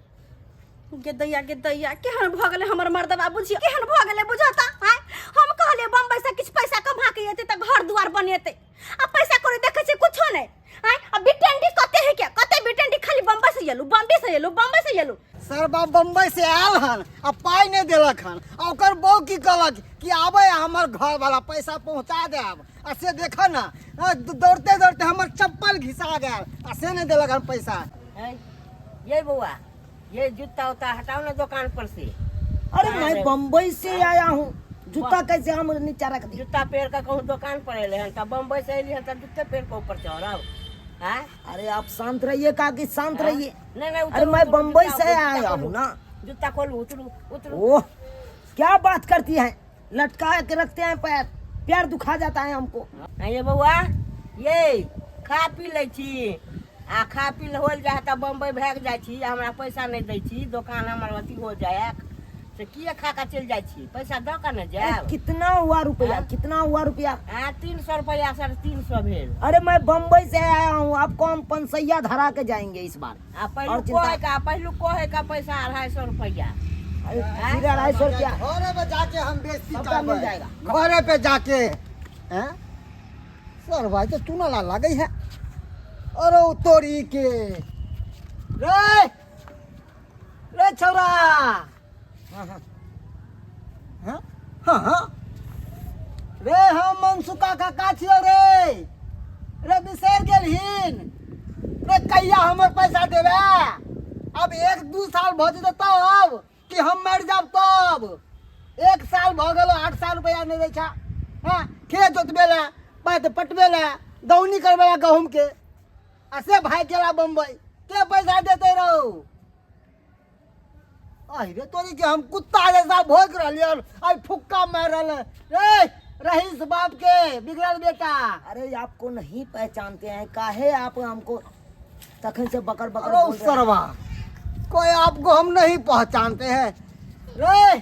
गे दैया केहन भ गेले हमर मर्दबा, बुझियो केहन भ गेले बुझता। हाय हम कहले बम्बई से किछ पैसा कमा के एते त घर दुआर बनेते, आ पैसा करे देखे छी कुछो नहीं। हाय अब बिटेंडी कते है के कते बिटेंडी खाली बम्बई से येलु सर बाप बम्बई से आयल हन आ पाई नहीं दिलक हन, आ ओकर बहू की कहलक कि आबे हमर घर वाला पैसा पहुंचा देब। आ से देख ना दौड़ते दौड़ते हमर चप्पल घिसा गया, आ से नहीं दिलक हन पैसा। ये बुआ ये जूता उता हटाओ ना दुकान पर से। अरे मैं बम्बई से आया हूँ, जूता कैसे हम नीचे रख दिए? जूता पेड़ का कहूँ दुकान पर अले हन, तब बम्बई से अली हन तब जूते पेड़ के ऊपर चढ़ाओ। हाँ? अरे आप शांत रहिए, काकी शांत रहिए। नहीं नहीं अरे मैं बम्बई से आया हूँ ना। जूता खोल, उतरू उतरू। ओह, क्या बात करती है, लटका के रखते हैं पैर, पैर दुखा जाता है हमको। ये बउआ, ये खा पी ले छी, आ खा पी हो जाए तो बम्बई भाग जाए छी, हमरा पैसा नहीं दै छी, दुकान हमर अथी हो जाए से किए खा का चल जाए छी, पैसा दो का न जाए। कितना हुआ रुपया, हाँ? कितना हुआ रुपया? 300 रुपया, 350 भेल। अरे मैं बम्बई से आया हूँ, आपको हम पंसैया धरा के जाएंगे इस बार। पहलू कोहे का पैसा 250 रुपया। अरे फिर 250 रुपया घरे पे जाके हम बेइज्जती सबका मिल करबै। जाएगा। घरे पे जाके हैं सर भाई तो चूना ला लगे है। अरे उ तोरी के रे रे छौरा। हाँ हाँ हाँ हाँ रे हम मनसुका काका छियो रे। रे बिसर गेलहिन रे, कहिया हमर पैसा देबे? अब 1-2 साल भ जेतै तब कि हम मर जाब तब? 1 साल भ गेलो, 800 रुपया नहीं दै छा। हाँ, खेत जोतबे ला, पात पटबे ला, दौनी करबे ला गहूम के, आ से भाई गेला बम्बई, के पैसा देते रहो? अरे तोरी के हम कुत्ता जैसा भोग रहलियो, आज फुक्का मार रहल रे रहीस बाप के बिगड़ल बेटा। अरे आपको नहीं पहचानते हैं, काहे आप हमको तखन से बकर बकर अरे बोल रहे हैं? सरवा, कोई आपको हम नहीं पहचानते हैं रे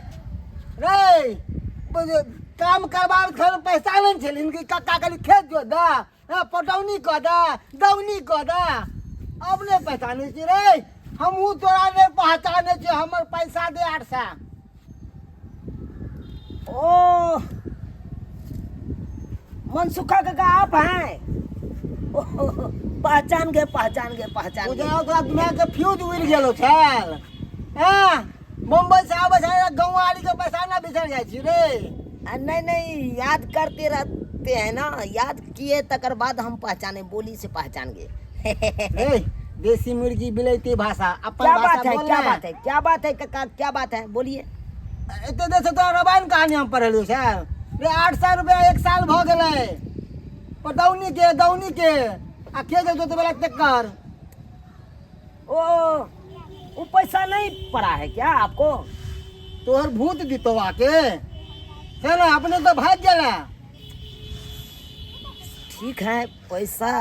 रे। काम करबार खर पैसा नहीं छे, इनकी काका कली खेत जो दा, पटौनी कर दा, दौनी कर दा, अब नहीं पहचाने छी रे। हमहू तोरा नहीं पहचाने छी, हमर पैसा दे 800। ओ मनसुखा काका आप हैं? ओह, पहचान गए पहचान गए पहचान मुझे गए। ओकरा दिमाग के फ्यूज उड़ गेलो छल। हां, मुंबई से आबै छै, गांव आली के पैसा ना बिसर जाय छी रे। नहीं नहीं, याद करते रहते हैं ना, याद किए तकर बाद हम पहचाने, बोली से पहचान गए। ए, देसी मुर्गी बिलैती भाषा अपन क्या भाषा बात है, बोल क्या ना। बात है, क्या बात है काका, क्या बात है, बोलिए। एते देश तो रामायण कहानी हम पढ़लू छै रे। 800 रुपया 1 साल भ गेलै, पटौनी के दौनी के, आ खेत जोते वाला टक्कर। ओ वो पैसा नहीं पड़ा है क्या आपको? तोहर भूत दितवा के है ना, अपने तो भाग गेला। ठीक है, पैसा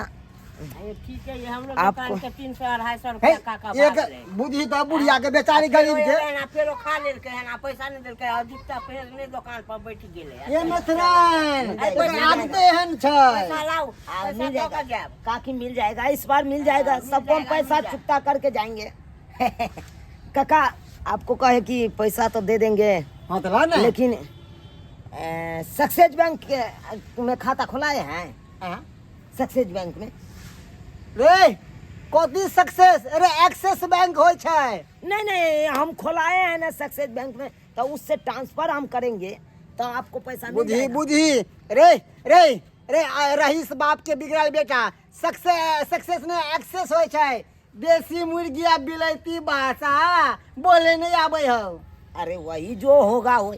ठीक है, ये हम लोग आपको- दुकान के 300-250 हे, रुपया काका एक बात रहे। बुद्धि तो बुढ़िया के बेचारी गरीब के फेरो खा लेलकै हन, आ पैसा नहीं देलकै, आ जूता पहिरने दुकान पर बैठ गेलै। ये मथरान एकर आदते एहन छै। पैसा लाओ, मिल पैसा दो जाएगा का जाब। काकी, मिल जाएगा, इस बार मिल जाएगा, मिल सबको हम जाएगा, पैसा मिल जाएगा। चुकता करके जाएंगे। काका आपको कहे कि पैसा तो दे देंगे, हाँ तो ला ना। लेकिन सक्सेस बैंक में खाता खुलाए हैं? हाँ? सक्सेस बैंक में? रे कथी सक्सेस? अरे एक्सेस बैंक होय छै। नहीं नहीं, हम खुलाए हैं ना सक्सेस बैंक में, तो उससे ट्रांसफर हम करेंगे तो आपको पैसा मिल बुद्धि जाएगा। बुद्धि रे रे रे रहीस बाप के बिगड़ल बेटा, सक्सेस ने एक्सेस होय छै। देसी मुर्गी आ बिलैती भाषा बोले नहीं आबै हो। अरे वही जो होगा वो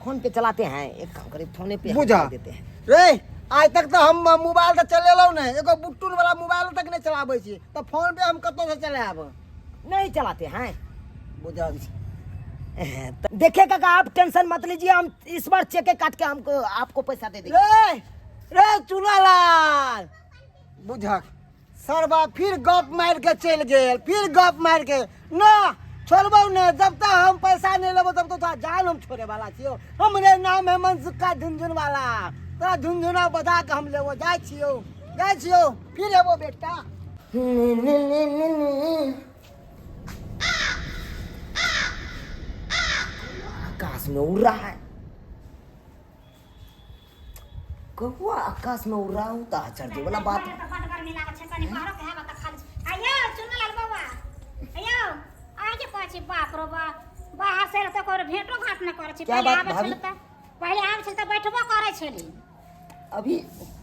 फोन पे चलाते हैं, एक काम करें फोने पे हम बुझा कर देते हैं। रे आज तक तो हम मोबाइल से चलेलौ नहीं, एगो बुट्टुन वाला मोबाइल तक नहीं चलाबै छी, तो फोन पे हम कतौ से चलाब? नहीं चलाते हैं। बुझल तो देखिए काका, आप टेंशन मत लीजिए, हम इस बार चेके काट के हमको आपको पैसा दे देंगे। रे रे चुनालाल बुझक सरबा फिर गप मार के चल गेल, फिर गप मार के ना छोड़बौ ने। जब तक हम पैसा नहीं लेबो तब तो जान हम छोड़े वाला छियो। हमरे नाम है मनसुखा झुनझुन वाला, तोरा झुनझुना बता के हम लेबो जाय छियो फिर एबो बेटा। आकाश में उड़ रहा है, कौवा आकाश में उड़ रहा हूँ तो आश्चर्य वाला बात है। आयो चुनलाल बाबा, आयो आजे कहै छी बाप रो बा, बाहर से त कर भेंटो घाट न करै छी। क्या पहिले बात आबै भाभी? छल त पहिले आबै छल त बैठबो करै छली। अभी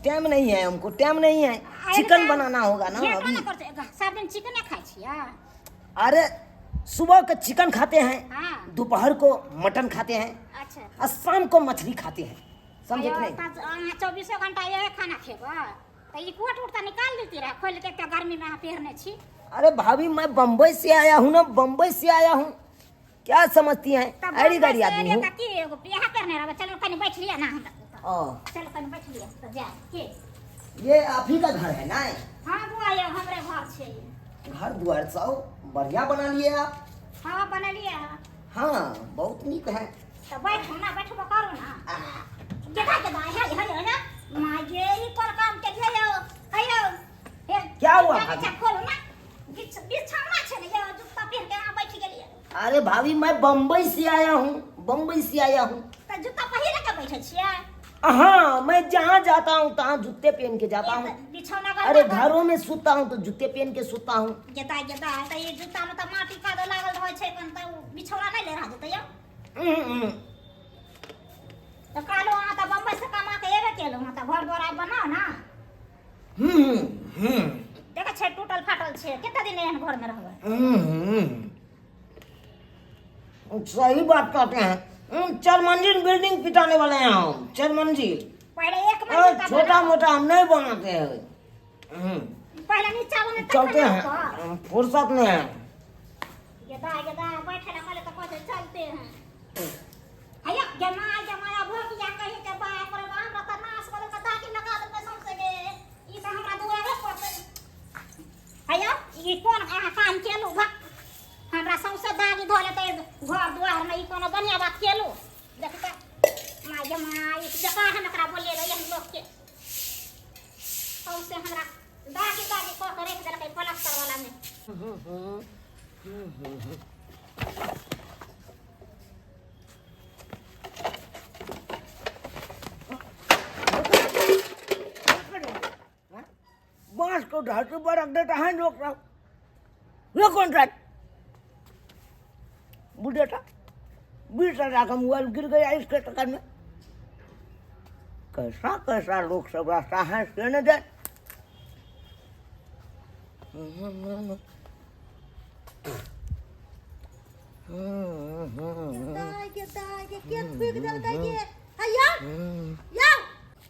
टाइम नहीं है, हमको टाइम नहीं है, चिकन बनाना होगा ना भेंटो अभी। न करै छी, सब दिन चिकन खाइ छी। अरे सुबह का चिकन खाते हैं, हां दोपहर को मटन खाते हैं, अच्छा और शाम को मछली खाते हैं, समझे कि नहीं? 24 घंटा ये खाना खेबा। तो ये कोट उठता निकाल देती रहा, खोल के क्या गर्मी में यहाँ पहनने छी। अरे भाभी मैं बम्बई से आया हूँ ना, बम्बई से आया हूँ, क्या समझती हैं? अड़ी गड़ी आदमी हूँ। यहाँ पहने रहा, चलो कहीं बैठ लिया ना हम। चलो कहीं बैठ लिया तो जा के। ये आप ही का घर है ना? हाँ वो आया हमारे घर से। घर द्वार सब बढ़िया बना लिए आप। हाँ बना लिया। हाँ बहुत नीक है। तो बैठो ना, बैठो करो ना। जगह जगह है ना, माँ ये ही पर काम के लिए आयो। क्या हुआ भाभी? खोलो ना, बिछाना छे ना, ये जूता पहन के यहाँ बैठ गेलिए। अरे भाभी मैं बम्बई से आया हूँ, बम्बई से आया हूँ। तो जूता पहिरे के बैठे छिए? हाँ मैं जहाँ जाता हूँ तहाँ जूते पहन के जाता हूँ। बिछौना का अरे घरों में सूता हूँ तो जूते पहन के सूता हूँ। जता तो ये जूता में तो माटी का लागल रहे छे, पण तो बिछौना नहीं ले रहा जते यो। तो कालो आ तो बम्बई से कमा के एबे केलो, त घर द्वार बनाओ ना। देखे छे टूटल फाटल छे, कितना दिन एहन घर में रहबे? सही बात कहते हैं। 4 मंजिल बिल्डिंग पिटाने वाले हैं हम, 4 मंजिल। पहले एक मंजिल का छोटा मोटा हम नहीं बनाते हैं। पहले नीचा बने चलते हैं, फुर्सत में है। गदा बैठे ना वाले तो कैसे चलते हैं। हया जमाया भोगिया कहीं के बाप रे बाप रता नाश करे कदा की लगा दे कसम से गे। ई तो हमरा दुआरे पर हया ई कोन काम केलु भक हमरा सौसे दागी धोले ते घर दुआर में ई कोनो बढ़िया बात केलु। देखता माय जमाई जका हम एकरा बोले रे हम लोग के सौसे हमरा दागी को करे के देलकै प्लास्टर वाला में। बांस को धरती पर रख देता है लोग। ये कॉन्ट्रैक्ट बुढ़े था 20,000 का मोबाइल गिर गया इसके चक्कर में। कैसा कैसा लोग सब रास्ता है सेने दे।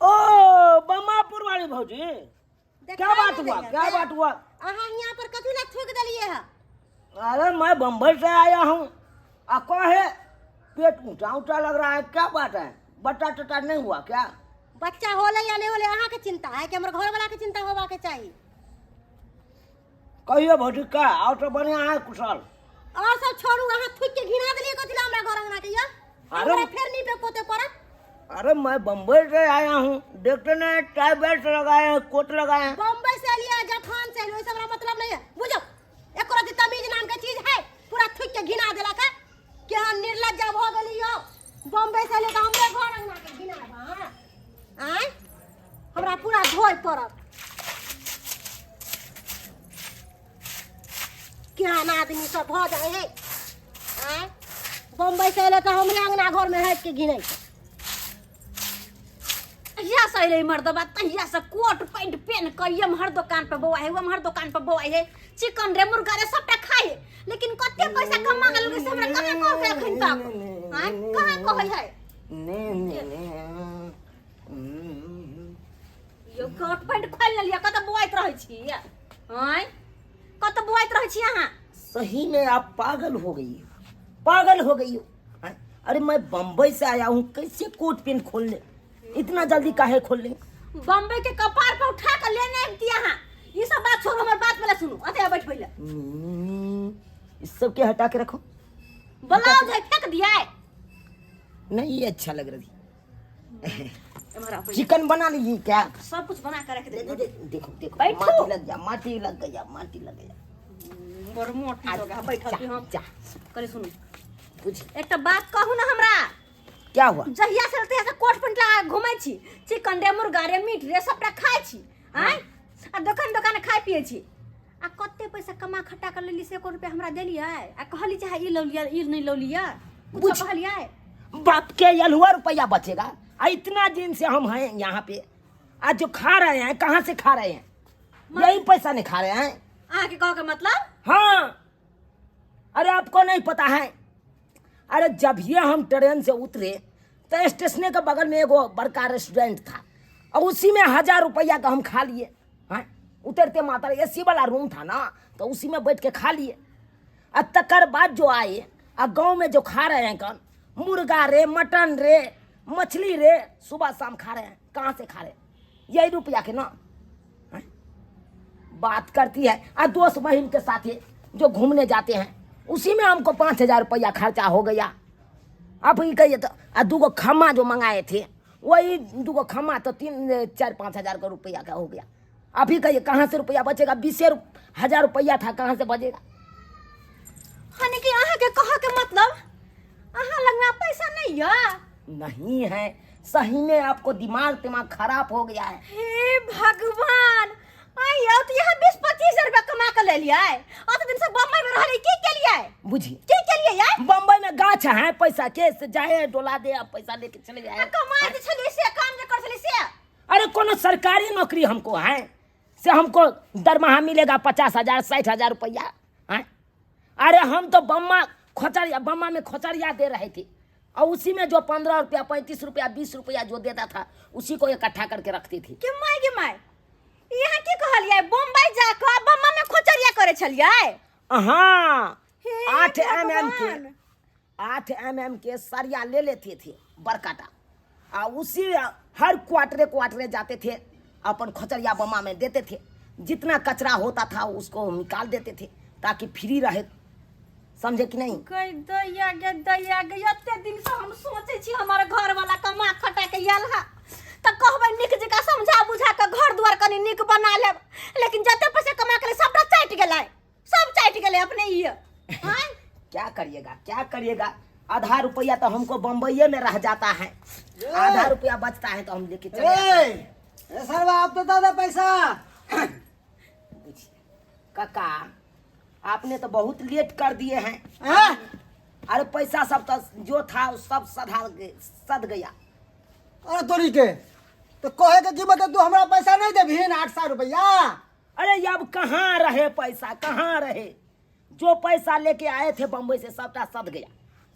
ओ बमापुर वाली भौजी, क्या बात हुआ? क्या बात हुआ? यहाँ पर कथी ना थूक दलिए है? अरे मैं बम्बई से आया हूँ। आपको है पेट ऊंचा ऊंचा लग रहा है, क्या बात है? बट्टा टट्टा नहीं हुआ क्या? बच्चा होले या नहीं होले अहाँ के चिंता है कि हमर घर वाला के चिंता होबा के चाहिए। कहिए भौजी क्या और तो बढ़िया है कुशल। और सब छोड़ू, अहाँ थूक के घिना दलिए कथी ला हमरा घर अंगना के या? हमरा फिर नहीं पे पोते पड़ा। अरे मैं बम्बई से आया हूँ, देखते ना टाई बेल्ट लगाए हैं, कोट लगाए हैं। बम्बई से लिया जापान से लिया, हमरा मतलब नहीं है बुझो। एक रति तमीज नाम के चीज है, पूरा थूक के घिना देला का कि हम निर्लज्ज हो गलियो। बम्बई से ले हमरे घर अंगना के घिना बा आय हमरा पूरा धोय पड़त। क्या ना आदमी सब हो जाए है आय बम्बई से ले तो हमरे अंगना घर में हट के घिनै। तहिया से अइले मर्दबा, तहिया से कोट पैंट पहन कर ये हर दुकान पे बौआ है, वो हर दुकान पे बौआ है, चिकन रे मुर्गा रे सबटा खाए। लेकिन कते पैसा कमा गेल से हमरा कहां कह के एखन तक हां कहां कहै है यो कोट पैंट खोल लिया कत बौआइत रहै छी हां कत बौआइत रहै छी अहाँ। सही में आप पागल हो गई, पागल हो गई हो। अरे मैं बम्बई से आया हूँ, कैसे कोट पेन खोलने इतना जल्दी काहे खोल ले? बम्बई के कपार पे उठा कर लेने दिया हां। ये सब बात छोड़ो, हमर बात पहले सुनो। अते बैठ पहले इस सब के हटा के रखो। ब्लाउज है फेंक दिया है। नहीं ये अच्छा लग रही। हमारा चिकन बना लीजिए क्या? सब कुछ बना कर रख दे। देखो देखो बैठो। माटी लग गया, माटी लग गया, माटी लग गया। बड़ मोटी हो गया बैठल के हम जा करे सुनो। पूछ एक बात कहू ना हमरा, क्या हुआ? जहिया से रहते ऐसे कोट पैंट लगा घुमै छी, चिकन रे मुर्गा रे मीट रे सबटा खाइ छी आय आ दुकान खाइ पिए छी। आ कते पैसा कमा खट्टा कर लेली से 1 रुपया हमरा देलियै आ कहली चाहे ई लो लिया ई नहीं लो लिया कुछ कहलियै। बाप के यलहुआ रुपया बचेगा? इतना दिन से हम हैं यहाँ पे, आज जो खा रहे हैं कहाँ से खा रहे हैं? यही पैसा नहीं खा रहे हैं। आके कहो के मतलब? हाँ अरे आपको नहीं पता है? अरे जब ये हम ट्रेन से उतरे तो स्टेशन के बगल में एगो बड़का रेस्टोरेंट था और उसी में 1000 रुपया का हम खा लिए। उतरते मात्र एसी वाला रूम था ना, तो उसी में बैठ के खा लिए। और तकर बाद जो आए और गांव में जो खा रहे हैं कौन, मुर्गा रे, मटन रे, मछली रे, सुबह शाम खा रहे हैं। कहाँ से खा रहे हैं? यही रुपया के ना हैं? बात करती है। और दोस्त बहन के साथ जो घूमने जाते हैं, उसी में हमको 5,000 रुपया खर्चा हो गया। अब ही कहिए तो 2 खम्मा जो मंगाए थे, वही 2 खम्मा तो 3-4-5 हजार का रुपया का हो गया। अभी कहिए कहाँ से रुपया बचेगा? 20,000 रुपया था, कहाँ से बचेगा? हने कि अहाँ के कहा के मतलब अहाँ लग में पैसा नहीं है? नहीं है, सही में आपको दिमाग खराब हो गया है। हे भगवान, आइयो तो यहाँ 20-25 रुपया कमा कर ले लिया है। और तो दिन से बम्बई में रह के लिए है, बुझी के लिए यार? बम्बई में गाछ है, पैसा के से जाए डोला दे, अब पैसा लेके चले जाए। कमाए तो चली से काम जे कर चली से। अरे कोनो सरकारी नौकरी हमको है, से हमको दरमाहा मिलेगा 50,000 60,000 रुपया है। अरे हम तो बम्मा में खोचरिया दे रहे थे, और उसी में जो 15 रुपया 35 रुपया 20 रुपया जो देता था, उसी को इकट्ठा करके रखती थी। के माय यहाँ की कहलिए बम्बई जाकर बम्मा में खोचरिया करे चलिए? हाँ, हे 8 mm भगवान। 8 mm के सरिया ले लेते थे बरकाटा, और उसी हर क्वार्टरे जाते थे, अपन खोचरिया बम्मा में देते थे। जितना कचरा होता था उसको निकाल देते थे, ताकि फ्री रहे। समझे कि नहीं? दैया गे एते दिन से हम सोचे छी हमारे घर वाला कमा खटा के आयल है, त कहबै निक जका समझा बुझा के घर द्वार कनी निक बना लेब, लेकिन जते पैसे कमा के सबटा चाट गेलै, सब चाट गेलै अपने ही। हां क्या करिएगा? आधा रुपया तो हमको बम्बई में रह जाता है, आधा रुपया बचता है तो हम लेके चले जाते हैं। सर आप तो दादा पैसा। काका, आपने तो बहुत लेट कर दिए हैं। हाँ? अरे पैसा सब तो जो था सब सद गया। अरे तोरी के तो कहे के कीमत तू हमरा पैसा नहीं देबही 800 रुपया। अरे अब कहाँ रहे पैसा, कहाँ रहे? जो पैसा लेके आए थे बम्बई से सबटा सद गया।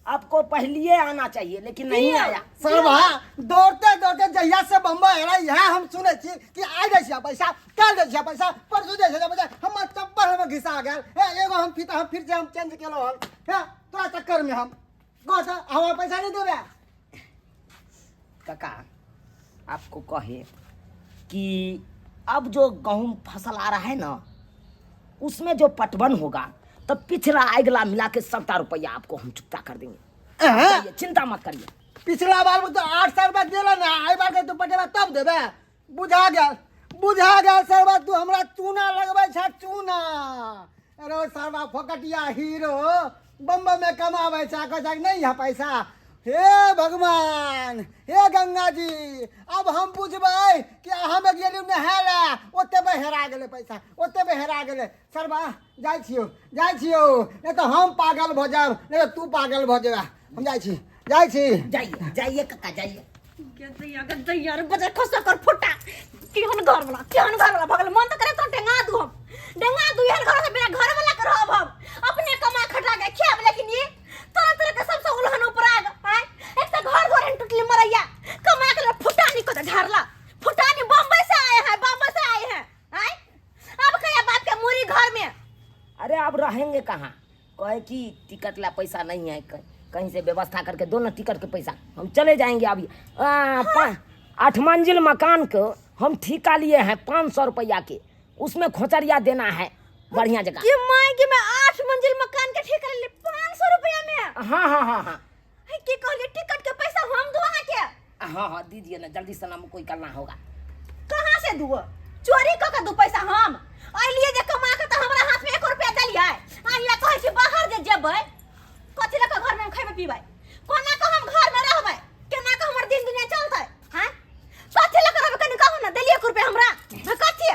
आपको पहले आना चाहिए, लेकिन नहीं आया। सरवा दौड़ते जहिया से बम्बई है यहाँ हम सुने छी कि आ जाए छिया पैसा, कल दे छिया पैसा, परसों दे छिया पैसा। हमर चप्पल हम घिसा गेल है, एगो हम फिर से हम चेंज केलो हल है, तोरा चक्कर में हम कह त हमरा पैसा नहीं देबे। काका, आपको कहे कि अब जो गेहूं फसल आ रहा है ना, उसमें जो पटवन होगा, तब पिछला अगला मिला के 70 रुपया आपको हम चुकता कर देंगे। हैं? चिंता मत करिए। पिछला बार में तो 800 रुपया दिला ना, आई बार के तू पटेवा तब देबे। बुझा गेल सरवा, तू हमरा चूना लगबै छ चूना। अरे सरवा फकटिया हीरो बम्बई में कमाबै छ, कह नहीं है पैसा। हे भगवान, हे गंगा जी, अब हम बुझबै कि हम गेलियो नहाले, ओते पे हेरा गेले पैसा, ओते पे हेरा गेले। सरवा जाइ छियो, नहीं तो हम पागल भ जाब, नहीं तो तू पागल भ जेबा। हम जाइ छी। जाइए काका, जाइए। दैया रे बजा खसा कर फुटा। केहन घर वाला भगल मन तो करे तो डेंगा दू एहन घर से बिना घर वाला के रहब हम। अपने कमा खटा के खेब, लेकिन ये तरह के सबसे उल्हन उपराग है। एक तो घर द्वार टूटली मरैया, कमा के फुटानी को झाड़ला। फुटानी बम्बई से आए हैं। अब कया बात के मुरी घर में। अरे अब रहेंगे कहाँ? कहे कि टिकट ला पैसा नहीं है, कहीं से व्यवस्था करके दो ना टिकट के पैसा, हम चले जाएंगे। अभी 8 मंजिल मकान को हम ठेका लिए हैं 500 रुपया के, उसमें खोचरिया देना है बढ़िया जगह। कि मैं 8 मंजिल मकान के ठेका ले 500 रुपया में? हाँ। की कहलिए टिकट के पैसा हम दो के? हाँ, दीजिए ना, जल्दी से नाम कोई करना होगा। कहाँ से दू? चोरी क के दू पैसा हम? आइलिए जे कमा के त हमरा हाथ में 1 रुपया देलिए। आइया कहै छी बाहर जे जेबै, कथि लक घर में खैबे पीबै, कोना क हम घर में रहबै, केना क हमर दिन दुनिया चलतै? हैं कथि लक रहबै, कनी कहू ना, देलिए 1 रुपया हमरा कथि?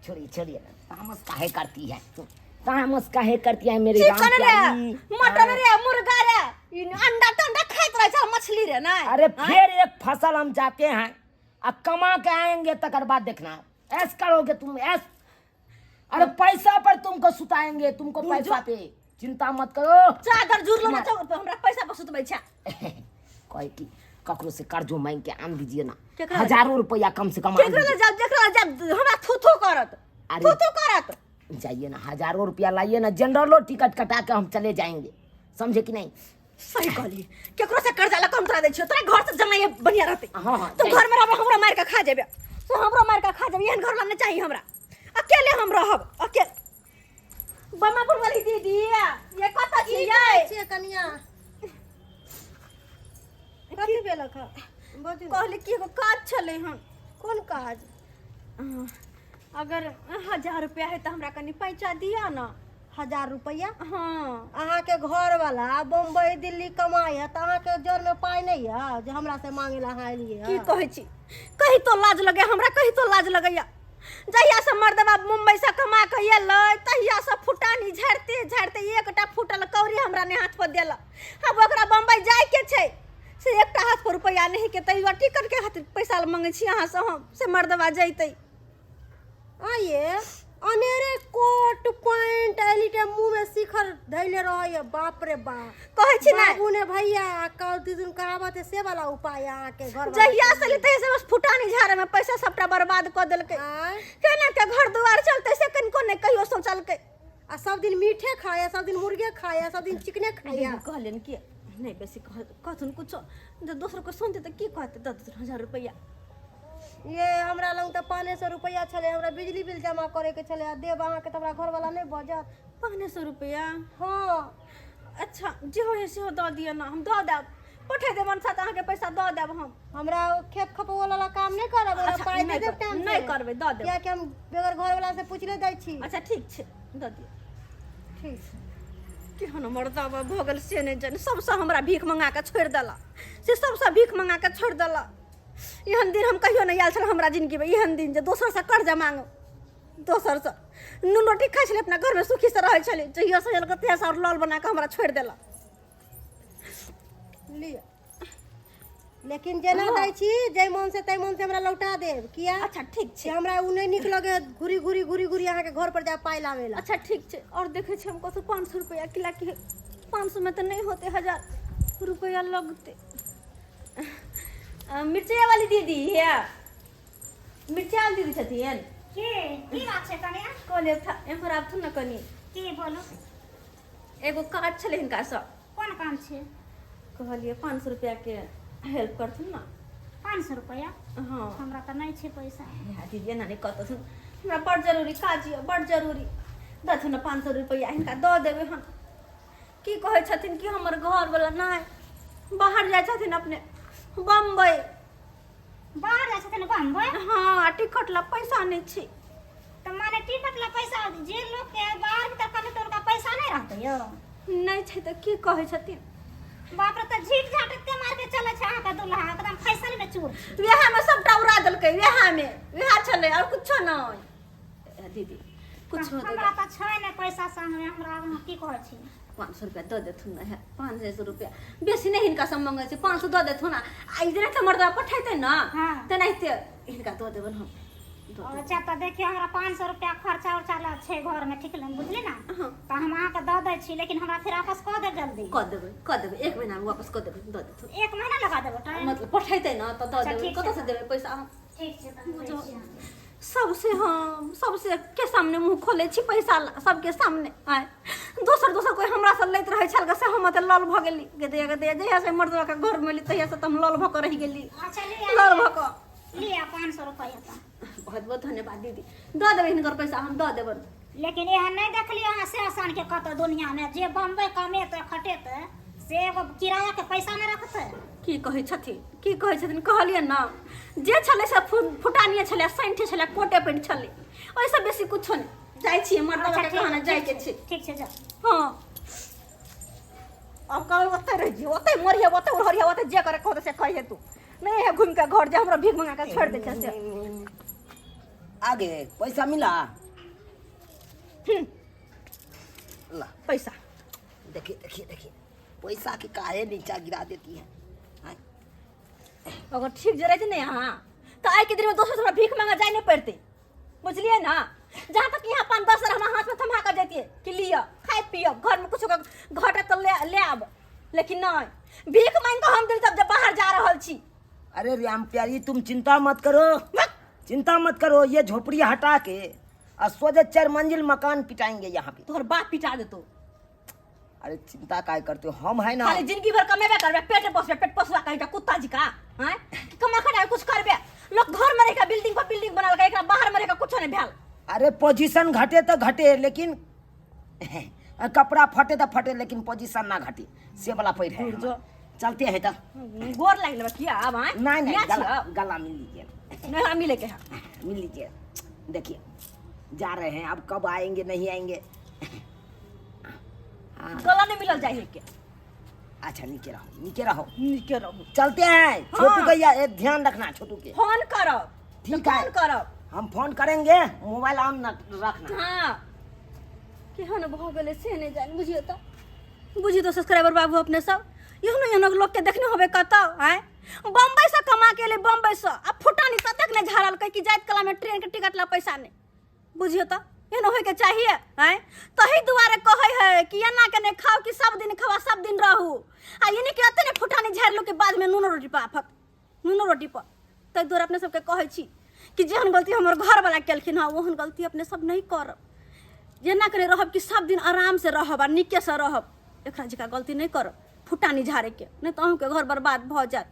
छोड़िए ना, तामस काहे करती है मेरी राम चिकन रे, प्यारी? मटन रे, मुर्गा रे, अंडा टंडा खाइत रह छ, मछली रे ना। अरे फिर एक फसल हम जाते हैं, अब कमा के आएंगे तकर बाद देखना, ऐस करोगे तुम ऐस। अरे पैसा पर तुमको सुताएंगे, तुमको पैसा पे चिंता मत करो। चादर जुर लो ना, हमरा पैसा पर सुतबै छ। कहे कि ककरो से कर्जो मांग के आन दीजिए ना, केकरा? 1000 रुपया कम से कम आन केकरा दीजिए। जब हमरा थू करत अरे तू करत जाइए ना, हजारों रुपया लाइए ना, जनरलो टिकट कटा के हम चले जाएंगे, समझे कि नहीं? सही कहली केकरो से कर्जा ला कम तोरा दे छियो, तोरा घर से जमाइए बढ़िया रहते। हाँ, हाँ, तो जाइए। घर में रहबे हमरा मार के खा जेबे, तो हमरा मार के खा जेबे, एहन घर लाने चाहिए हमरा। अकेले हम रहब, अकेले। बमापुर वाली दीदी ये कत छियै? कनिया कथी भेलक ह? कहली कि एगो काज छले हन। कोन काज? अगर 1000 रुपया है तो हमरा कनी पैसा दिया ना। 1000 रुपया? हाँ अहाँ के घर वाला बम्बई दिल्ली कमाई है तो अहाँ के जोर में पाई नहीं है जो हमरा से मांगे ला अहाँ एलिए की कहै छी, कहीं तो लाज लगे हमरा, कहीं तो लाज लगैया। जहिया से मर्दबा मुंबई से कमा के एलै तहिया से फुटानी झाड़ते झाड़ते एकटा फुटल कौड़ी हमरा ने हाथ पर देला। अब ओकरा बम्बई जाय के छै से एकटा हाथ पर रुपया नहीं के तैयो टिकट के खातिर पैसा मांगे छी अहाँ से, हम से मर्दबा जैतै। आइए अनेरे कोट पैंट एलिटे मुंह में शिखर धैले रहे, बाप रे बाप। कहै छी ना बाबू ने भैया कल दिन करावत है से वाला उपाय अहाँ के घर जहिया से लेते से बस फुटानी झाड़े में पैसा सबटा बर्बाद कर देलकै। केना के घर दुआर चलते से कनको ने कहियो सोचलकै। आ सब दिन मीठे खाया, सब दिन मुर्गे खाया, सब दिन चिकने खाया। कहलन कि नहीं बेसी कहथुन कुछ दोसर को सुनते तो की कहते 10,000 रुपया। ये हमरा लंग तो 500 रुपया छले, हमरा बिजली बिल जमा करे के छले, देब अहाँ के तो हमरा घर वाला नहीं बजत। 500 रुपया? हाँ अच्छा जे हो से हो दऽ दिया ना, हम दऽ देब, पठा देब मन साथ अहाँ के पैसा दऽ देब हम। हमरा खेत खपो वाला काम नहीं करब, हमरा अच्छा, पाई नहीं दे देब कर- टाइम नहीं करबै, दऽ देब। किया कि हम बेगर घर वाला से पूछले दै छी। अच्छा ठीक छै दऽ दियौ। ठीक छै। केहन मर्दावा भऽ गेल से नहि जाने, सबसँ हमरा भीख मंगा के छोड़ि देला, से सबसँ भीख मंगा के छोड़ि देला। एहन दिन हम कहियो नहीं आयल छल हमरा जिंदगी में, एहन दिन जे दोसर से कर्जा मांगो, दोसर से नून रोटी खाइ छलै, अपना घर में सुखी से रहै छलै, जहिया से एलकै तहिया से और लाल बना के हमरा छोड़ि देला। लिया लेकिन जेना दै छी जै मन से तै मन से हमरा लौटा देब। किया? अच्छा ठीक कि छै। हमरा उ नहीं निक लगे घुरी अहाँ के घर पर जा पाई लावेला। अच्छा ठीक छै। और देखे छी हमको तो 500 रुपया किला कि 500 में तो नहीं होते, 1000 रुपया लगते। मिर्चिया वाली दीदी है, मिर्चिया वाली दीदी छथिन। की बात छै कनिया? कहले था एम्हर आब थुन न कनी की बोलू? एगो काज छलै हिनका से, कोन काम छै? कहलिए 500 रुपया के हेल्प करथुन ना। 500 रुपया? हाँ हमरा तऽ नहीं छै पैसा। या दीदी एना नहीं कहतथुन, हमरा बड़ जरूरी काज ये, बड़ जरूरी दथुन 500 रुपया हिनका दऽ देबै हम। की कहै छथिन कि हमर घर वाला नहीं बाहर जाइ छथिन अपने बम्बई। बाहर जाइ छथिन बम्बई? हाँ टिकट ला पैसा नहीं छी। तऽ माने टिकट ला पैसा, जे लोग के बाहर भीतर कभी तो उनका पैसा नहीं रहते यो? नहीं छै तऽ की कहै छथिन। बाप रे, तऽ झीट झाट एते मार के चले छै अहाँ के दुल्हा, एकदम फैशन में चूर। वएह में सबटा उड़ा देलकै, वएह छलै और कुछो नहीं। दीदी कुछ हो हमरा तऽ छै नहीं पैसा संग में, हमरा की कहै छी 500 रुपया दऽ देथुन ना, 500 रुपया बेसी नहीं हिनका सब मंगै छै, 500 दऽ देथुन ना। आ इधर तऽ मर्दवा पठेतै ना हाँ। तेनाहिते हिनका दऽ देबन हम। अच्छा तऽ देखिए हमरा 500 रुपया खर्चा उर्चा ला छै घर में, ठीक नहीं बुझली ना? हाँ। तऽ हम अहाँ के दऽ दै छी, लेकिन हमरा फिर वापस कऽ दे जल्दी। कऽ देबै 1 महीना में वापस कऽ देबै, दऽ देथुन। 1 महीना लगा देबो टाइम? मतलब पठेतै ना तऽ दऽ अच्छा, देबै, ठीक कतऽ छै। से देबै पैसा हम। ठीक छै तऽ बुझो। दै छी अहाँ। सबसे हम सबसे के सामने मुंह खोले छी पैसा ला, सबके सामने आय दोसर कोई हमरा से लैत रहे छल से हम त लाल भ गेली गदे जहिया से मर्दवा के घर में ली तहिया से हम लाल भ के रह गेली। अच्छा लाल भ के लिया 500 रुपया तऽ। बहुत बहुत धन्यवाद दीदी, दऽ देबै हिनकर पैसा हम दऽ देबन। लेकिन एहन नहीं देखलिए अहाँ से आसान के कतौ दुनिया में, जे बम्बई कमेते खटेते से एगो किराया के पैसा नहीं रखते। की कहै छथिन कहलिए ना, जे छले से फुटानिए छले, सैंठे छले, कोटे पेंट छले, ओइसे बेसी कुछो नहीं। जाय छी मर्दवा के कहना जाय के छी। ठीक छै जा। हां अब कल ओते रह जी, ओते मरिया, ओते हरिया, ओते जे करे कहते से कहिए तू नहीं है घूम के घर जे हमरा भीख मंगा के छोड़ दे छै से। आगे पैसा मिला? ला पैसा देखिए पैसा की काहे नीचा गिरा देती है। अगर ठीक जे रहते नहीं यहाँ तो आई के दिन में दोसर थोड़ा भीख मांगा जाए नहीं पड़ते, बुझलिए ना? जहाँ तक यहाँ 5-10 हम हाथ में थमा कर देती कि लिया खाए पियो, घर में कुछ घटे तो ले आब, लेकिन नहीं भीख मांग के हम दिन जब बाहर जा रहा छी। अरे राम प्यारी तुम चिंता मत करो, ये झोपड़ी हटा के और सोचे 4 मंजिल मकान पिटाएंगे यहाँ पे। तोहर बाप पिटा दे तो। अरे चिंता काय करते हो, हम है ना। खाली जिंदगी भर कमेबे करबे, पेट पोसबे कहीं का कुत्ता जी का, हैं? कमा खड़ा कुछ करबे। लोग घर में रहेगा बिल्डिंग पर बिल्डिंग बनल का, एकरा बाहर में रहेगा कुछ नहीं भेल। अरे पोजीशन घटे तो घटे, लेकिन कपड़ा फटे तो फटे, लेकिन पोजीशन ना घटे, से वाला पैर है। जो चलते हैं तो। गोर लाग लेबे किया अब, हैं? नहीं नहीं, क्या गला छियो? गला मिल लीजिए, नहीं हम मिले के है। मिल लीजिए। देखिए जा रहे हैं, अब कब आएंगे नहीं आएंगे। हाँ गला नहीं मिलल जाए के। अच्छा नीचे रहो, नीचे रहो, नीचे रहो। चलते हैं। छोटू हाँ। भैया ध्यान रखना छोटू के। फोन करो, ठीक है। फोन करो। हम फोन करेंगे, मोबाइल ऑन रखना। हाँ केहन भ गेले से नहीं जान, बुझियो तो सब्सक्राइबर बाबू अपने सब यहनो लोग के देखने होबे कतौ, हैं? बम्बई से कमा के ले, बम्बई से अब फुटानी तक ने झाड़ल कह कि जाइत कला में ट्रेन के टिकट ला पैसा नहीं। बुझियो तो एहनो होय के चाहिए, हैं? तही दुआरे कहै है कि एना के ने खाओ कि सब दिन खावा सब दिन रहू, आ इने के अते ने फुटानी झाड़लो के बाद में नूनो रोटी पर आफत, नूनो रोटी पर। तै दुआरे अपने सबके कहै छी कि जेहन गलती हमर घर वाला केलखिन हँ ओहन गलती अपने सब नहीं करब। जेना करे रहब कि सब दिन आराम से रहब आ नीके से रहब, एकरा जिका गलती नहीं करब फुटानी झाड़े के, नहीं तो अहूँ के घर बर्बाद भ जात।